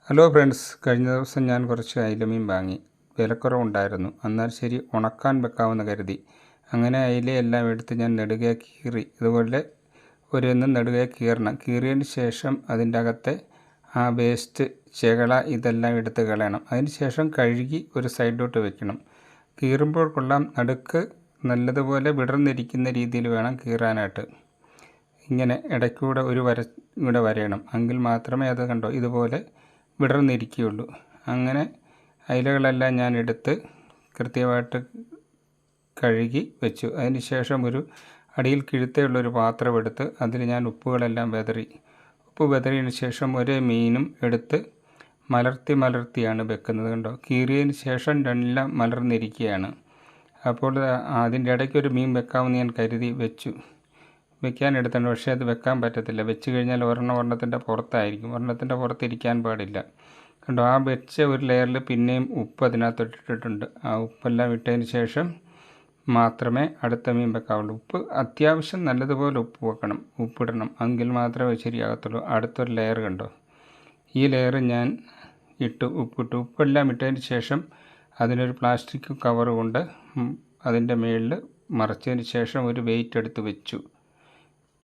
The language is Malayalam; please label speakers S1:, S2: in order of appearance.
S1: ഹലോ ഫ്രണ്ട്സ്, കഴിഞ്ഞ ദിവസം ഞാൻ കുറച്ച് അയിലമീൻ വാങ്ങി. വിലക്കുറവുണ്ടായിരുന്നു. എന്നാൽ ശരി ഉണക്കാൻ വെക്കാമെന്ന് കരുതി. അങ്ങനെ അയിലയെല്ലാം എടുത്ത് ഞാൻ നെടുകെ കീറി. ഇതുപോലെ ഒരെണ്ണം നെടുകെ കീറണം. കീറിയതിന് ശേഷം അതിൻ്റെ അകത്തെ ആ വേസ്റ്റ്, ചെകള ഇതെല്ലാം എടുത്ത് കളയണം. അതിന് ശേഷം കഴുകി ഒരു സൈഡിലോട്ട് വെക്കണം. കീറുമ്പോൾ കൊള്ളാം, നടുക്ക് നല്ലതുപോലെ വിടർന്നിരിക്കുന്ന രീതിയിൽ വേണം കീറാനായിട്ട്. ഇങ്ങനെ ഇടയ്ക്കൂടെ ഒരു ഇവിടെ വരയണം. എങ്കിൽ മാത്രമേ അത് കണ്ടോ ഇതുപോലെ വിടർന്നിരിക്കുകയുള്ളൂ. അങ്ങനെ അയിലകളെല്ലാം ഞാൻ എടുത്ത് കൃത്യമായിട്ട് കഴുകി വെച്ചു. അതിന് ശേഷം ഒരു അടിയിൽ കിഴുത്തയുള്ളൊരു പാത്രം എടുത്ത് അതിൽ ഞാൻ ഉപ്പുകളെല്ലാം വിതറി. ഉപ്പ് വിതറിയതിന് ശേഷം ഒരേ മീനും എടുത്ത് മലർത്തിയാണ് വെക്കുന്നത്. കണ്ടോ, കീറിയതിന് ശേഷം എല്ലാം മലർന്നിരിക്കുകയാണ്. അപ്പോൾ അതിൻ്റെ ഇടയ്ക്കൊരു മീൻ വെക്കാമെന്ന് ഞാൻ കരുതി വെക്കാനെടുത്തുണ്ട്. പക്ഷേ അത് വെക്കാൻ പറ്റത്തില്ല. വെച്ച് കഴിഞ്ഞാൽ ഒരെണ്ണത്തിൻ്റെ പുറത്തായിരിക്കും. ഒരെണ്ണത്തിൻ്റെ പുറത്തിരിക്കാൻ പാടില്ല. കണ്ടോ, ആ വെച്ച ഒരു ലെയറിൽ പിന്നെയും ഉപ്പ് അതിനകത്തിട്ടിട്ടുണ്ട്. ആ ഉപ്പെല്ലാം ഇട്ടതിന് ശേഷം മാത്രമേ അടുത്ത മീൻ വെക്കാവുള്ളൂ. ഉപ്പ് അത്യാവശ്യം നല്ലതുപോലെ ഉപ്പിടണം. എങ്കിൽ മാത്രമേ ശരിയാകത്തുള്ളൂ. അടുത്തൊരു ലെയർ കണ്ടോ, ഈ ലെയർ ഞാൻ ഉപ്പിട്ടു. ഉപ്പെല്ലാം ഇട്ടതിന് ശേഷം അതിനൊരു പ്ലാസ്റ്റിക് കവർ കൊണ്ട് അതിൻ്റെ മുകളിൽ മറച്ചതിന് ശേഷം ഒരു വെയിറ്റ് എടുത്ത് വെച്ചു.